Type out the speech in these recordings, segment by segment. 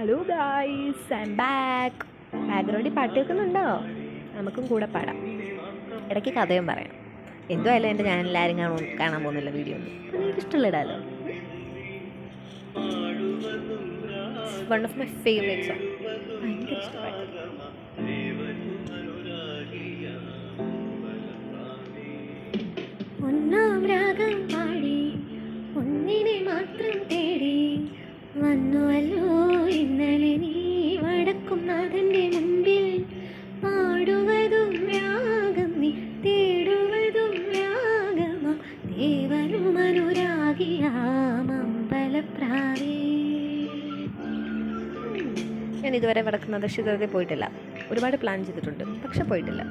Hello guys, I M back. ബാക്ക്ഗ്രൗണ്ടിൽ പാട്ട് കേൾക്കുന്നുണ്ടോ? നമുക്കും കൂടെ പാടാം. ഇടയ്ക്ക് കഥയും പറയാം. എന്തുമായാലും എൻ്റെ ചാനലിൽ ആരും കാണാൻ പോകുന്നില്ല വീഡിയോ ഒന്നും. അപ്പോൾ നിങ്ങൾക്ക് ഇഷ്ടമുള്ള ഇടാലോ. One of my favourite song. ഭയങ്കര ഇഷ്ടപ്പെട്ടു. ഒന്നാം രാഗം പാടി ഒന്നിനെ മാത്രം തേടി വന്നുവല്ലോ ഇന്നലെ നീ വടക്കും നാഥൻ്റെ മുമ്പിൽ. പാടുവതും രാഗം നീ തേടുവതും രാഗമാ ദേവനും അനുരാഗിയാമമ്പലപ്രാവേ. ഞാൻ ഇതുവരെ വടക്കും നാഥക്ഷേത്രത്തിൽ പോയിട്ടില്ല. ഒരുപാട് പ്ലാൻ ചെയ്തിട്ടുണ്ട്, പക്ഷെ പോയിട്ടില്ല.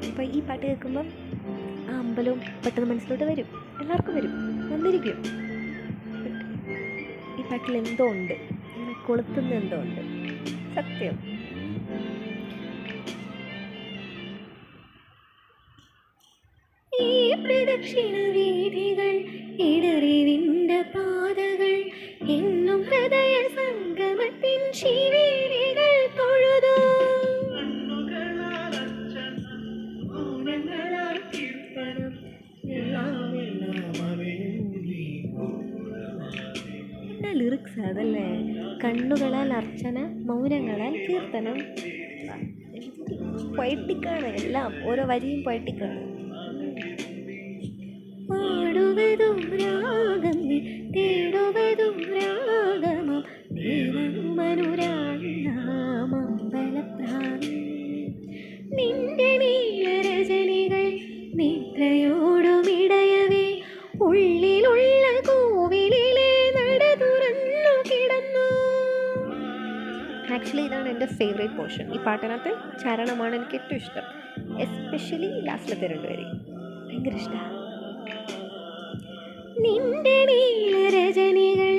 അപ്പോൾ ഈ പാട്ട് കേൾക്കുമ്പം ആ അമ്പലവും പെട്ടെന്ന് മനസ്സിലോട്ട് വരും. എല്ലാവർക്കും വരും, വന്നിരിക്കും. ഈ പാട്ടിൽ എന്തോ ഉണ്ട്, ഇങ്ങനെ കൊളുത്തുന്ന എന്തോ ഉണ്ട്, സത്യം. ഈ പ്രദക്ഷിണ വീഥികൾ ഇടറിവിണ്ട പാതകൾ എന്നും ഹൃദയ സംഗമത്തിൻ ശിവേലികൾ തൊഴുതു. ലിറിക്സ് അതല്ലേ, കണ്ണുകളാൽ അർച്ചന, മൗനങ്ങളാൽ കീർത്തനം. പൊയറ്റിക്കാണ് എല്ലാം, ഓരോ വരിയും പൊയറ്റിക്കാണ്. പാടുവതും രാഗം നീ തേടുവതും രാഗമാ ദേവനും അനുരാഗിയാമമ്പലപ്രാവേ. നിന്റെ നീലരജനികൾ നിദ്രയോടുമിടയവേ ഉള്ളിലുള്ള കോവിലിലെ നട തുറന്നു കിടന്നു. ആക്ച്വലി ഇതാണ് എൻ്റെ ഫേവറേറ്റ് പോർഷൻ. ഈ പാട്ടിനകത്ത് ചരണമാണ് എനിക്ക് ഏറ്റവും ഇഷ്ടം. എസ്പെഷ്യലി ലാസ്റ്റിലത്തെ രണ്ടുപേരെ ഭയങ്കര ഇഷ്ടമാണ്. നിന്റെ നീലരജനികൾ